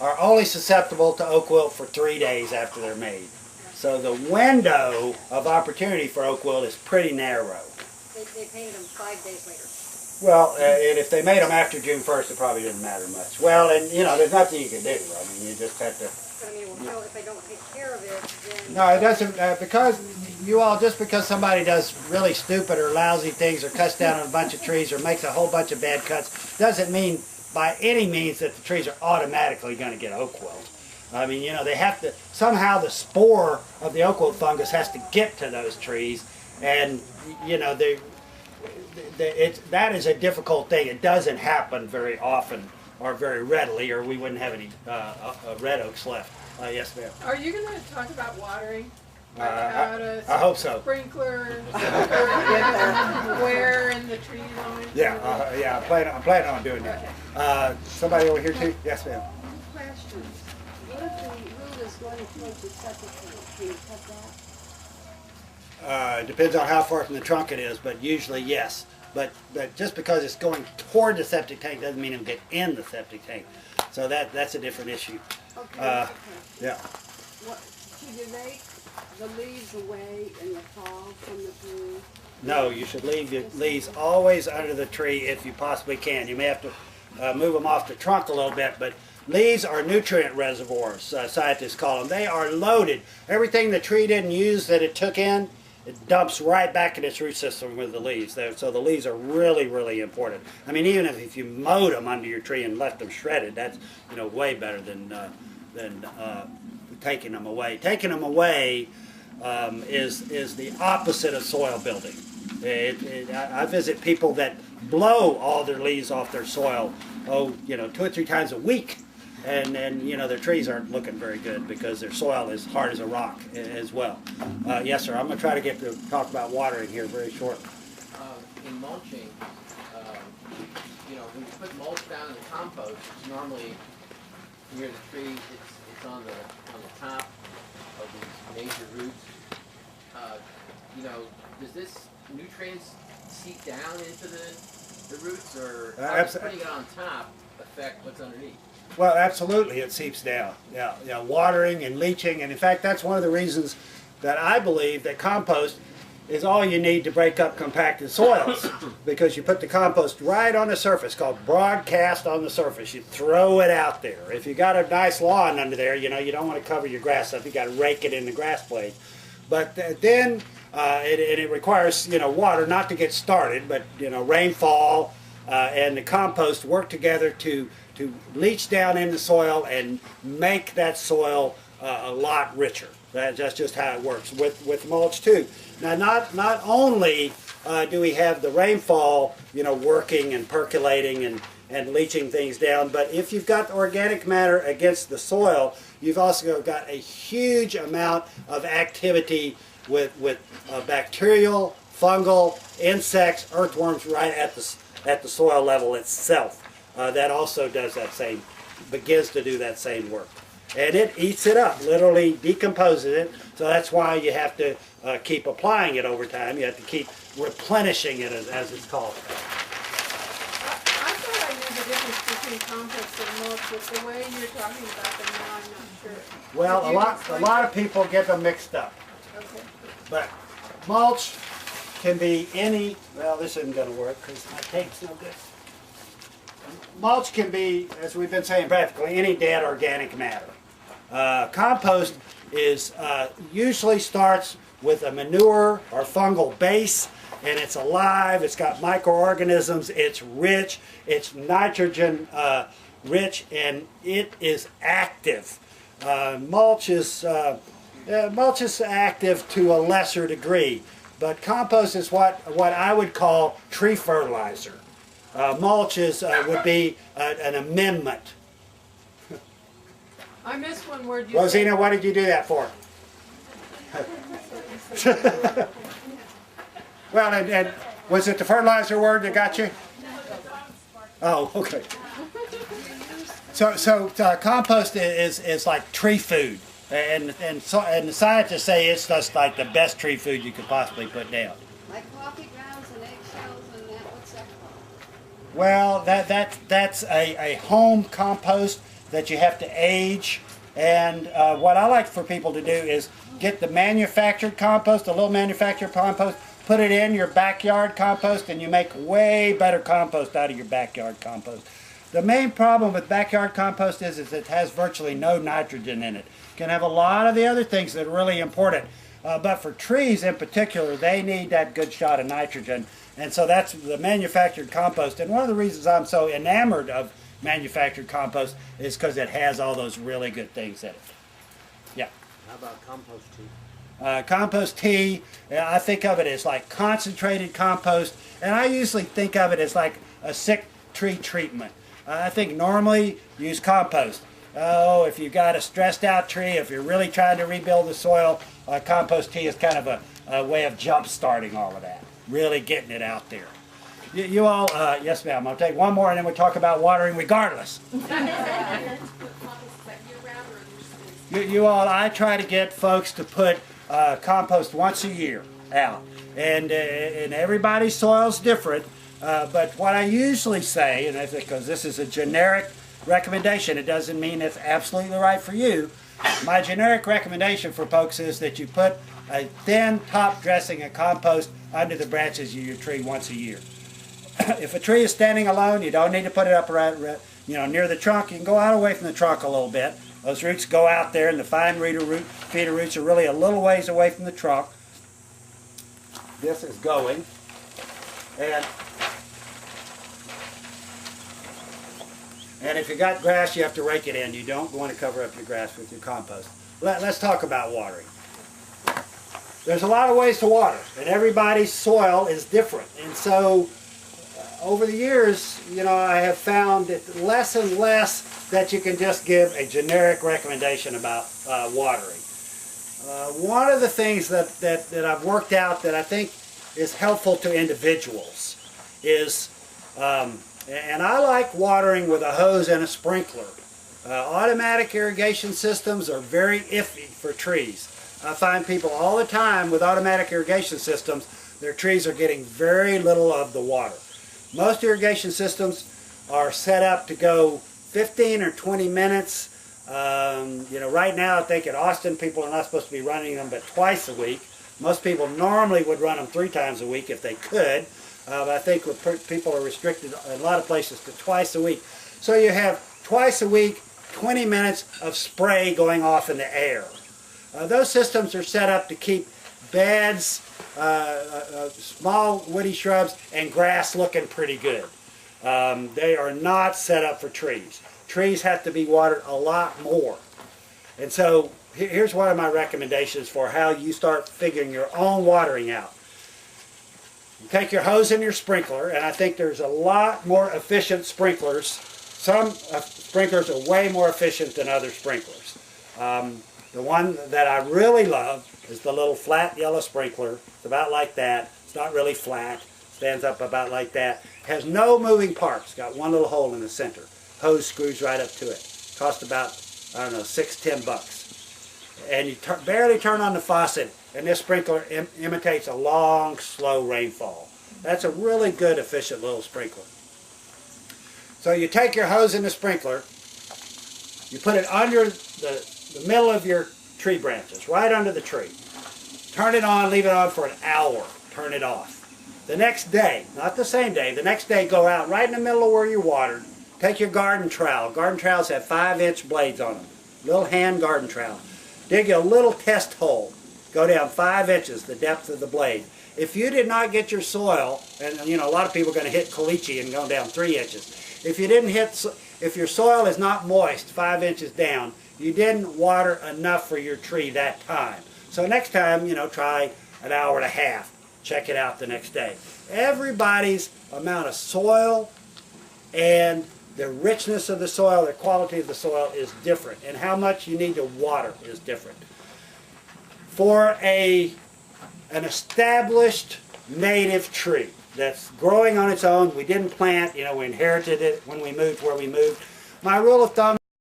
are only susceptible to oak wilt for 3 days after they're made. So the window of opportunity for oak wilt is pretty narrow. They painted them 5 days later. Well, and if they made them after June 1st, it probably didn't matter much. Well, and you know, there's nothing you can do. I mean, you just have to. But I mean, well, if they don't take care of it, then. No, it doesn't, because you all, just because somebody does really stupid or lousy things or cuts down on a bunch of trees or makes a whole bunch of bad cuts, doesn't mean by any means that the trees are automatically going to get oak wilt. I mean, you know, they have to, somehow the spore of the oak wilt fungus has to get to those trees, and, you know, that is a difficult thing. It doesn't happen very often or very readily, or we wouldn't have any red oaks left. Yes, ma'am. Are you going to talk about watering? Like I hope so. Sprinklers, where in the tree line? Yeah, yeah. I'm planning on doing that. Somebody over here too? Yes, ma'am. Question. What if the root is going towards the septic tank? Can you cut that? It depends on how far from the trunk it is, but usually yes. But just because it's going toward the septic tank doesn't mean it'll get in the septic tank. So that's a different issue. Okay. Okay. Yeah. What, should you make the leaves away in the fall from the tree? No, you should leave your leaves always under the tree if you possibly can. You may have to move them off the trunk a little bit, but leaves are nutrient reservoirs, scientists call them. They are loaded. Everything the tree didn't use that it took in, it dumps right back in its root system with the leaves. So the leaves are really, really important. I mean, even if you mowed them under your tree and left them shredded, that's, you know, way better than taking them away. Taking them away is the opposite of soil building. I visit people that blow all their leaves off their soil, 2 or 3 times a week, and you know, their trees aren't looking very good because their soil is hard as a rock as well. Yes, sir. I'm going to try to get to talk about watering here very shortly. In mulching, when you put mulch down in the compost, it's normally near the tree. It's on the top of these major roots. Does this nutrients seep down into the roots, or how does putting it on top affect what's underneath? Well, absolutely, it seeps down. Yeah, watering and leaching, and in fact, that's one of the reasons that I believe that compost is all you need to break up compacted soils, because you put the compost right on the surface, called broadcast on the surface. You throw it out there. If you got a nice lawn under there, you don't want to cover your grass up. You got to rake it in the grass blade. But then it requires water not to get started, but rainfall and the compost work together to leach down in the soil and make that soil a lot richer. That's just how it works with mulch too. Now, not only do we have the rainfall, working and percolating and leaching things down, but if you've got organic matter against the soil, you've also got a huge amount of activity with bacterial, fungal, insects, earthworms right at the soil level itself. That also does that same, begins to do that same work. And it eats it up, literally decomposes it. So that's why you have to keep applying it over time. You have to keep replenishing it, as it's called. I thought I knew the difference between compost and mulch, but the way you're talking about them now, I'm not sure. Well, a lot of people get them mixed up. Okay. But mulch can be any, well, this isn't going to work because my tape's no good. Mulch can be, as we've been saying, practically any dead organic matter. Compost is usually starts with a manure or fungal base, and it's alive, it's got microorganisms, it's rich, it's nitrogen rich, and it is active. Mulch is active to a lesser degree, but compost is what I would call tree fertilizer. Mulch would be an amendment. I missed one word. Rosina, what did you do that for? Well, and was it the fertilizer word that got you? Oh, okay. So compost is like tree food, and the scientists say it's just like the best tree food you could possibly put down. Like coffee grounds and eggshells and that, what's that called? Well, that's a home compost that you have to age. And what I like for people to do is get the manufactured compost, a little manufactured compost, put it in your backyard compost, and you make way better compost out of your backyard compost. The main problem with backyard compost is it has virtually no nitrogen in it. It can have a lot of the other things that are really important. But for trees in particular, they need that good shot of nitrogen. And so that's the manufactured compost. And one of the reasons I'm so enamored of manufactured compost is because it has all those really good things in it. Yeah. How about compost tea? Compost tea, I think of it as like concentrated compost, and I usually think of it as like a sick tree treatment. I think normally use compost. Oh, if you've got a stressed out tree, if you're really trying to rebuild the soil, compost tea is kind of a way of jump starting all of that, really getting it out there. You all, yes ma'am, I'll take one more and then we'll talk about watering regardless. You all, I try to get folks to put compost once a year out. And everybody's soil's different, but what I usually say, and because this is a generic recommendation, it doesn't mean it's absolutely right for you. My generic recommendation for folks is that you put a thin top dressing of compost under the branches of your tree once a year. If a tree is standing alone, you don't need to put it up right, near the trunk. You can go out away from the trunk a little bit. Those roots go out there, and the fine feeder roots are really a little ways away from the trunk. This is going, and if you got grass, you have to rake it in. You don't want to cover up your grass with your compost. Let's talk about watering. There's a lot of ways to water, and everybody's soil is different. And so, over the years, I have found it less and less that you can just give a generic recommendation about watering. One of the things that I've worked out that I think is helpful to individuals is, and I like watering with a hose and a sprinkler. Automatic irrigation systems are very iffy for trees. I find people all the time with automatic irrigation systems, their trees are getting very little of the water. Most irrigation systems are set up to go 15 or 20 minutes. Right now I think at Austin people are not supposed to be running them but twice a week. Most people normally would run them 3 times a week if they could. But I think people are restricted in a lot of places to twice a week. So you have twice a week, 20 minutes of spray going off in the air. Those systems are set up to keep beds, small woody shrubs, and grass looking pretty good. They are not set up for trees. Trees have to be watered a lot more. And so here's one of my recommendations for how you start figuring your own watering out. You take your hose and your sprinkler, and I think there's a lot more efficient sprinklers. Some sprinklers are way more efficient than other sprinklers. The one that I really love is the little flat yellow sprinkler. It's about like that. It's not really flat. Stands up about like that. Has no moving parts. It's got one little hole in the center. Hose screws right up to it. Cost about, $6-10 bucks. And you barely turn on the faucet, and this sprinkler imitates a long, slow rainfall. That's a really good, efficient little sprinkler. So you take your hose and the sprinkler, you put it under the middle of your tree branches, right under the tree. Turn it on, leave it on for an hour, turn it off. The next day, not the same day, the next day go out right in the middle of where you watered, take your garden trowel. Garden trowels have 5-inch blades on them, little hand garden trowel. Dig a little test hole, go down 5 inches, the depth of the blade. If you did not get your soil, and a lot of people are going to hit caliche and go down 3 inches. If your soil is not moist 5 inches down, you didn't water enough for your tree that time. So next time, try an hour and a half. Check it out the next day. Everybody's amount of soil and the richness of the soil, the quality of the soil is different. And how much you need to water is different. For an established native tree that's growing on its own, we didn't plant, we inherited it when we moved where we moved. My rule of thumb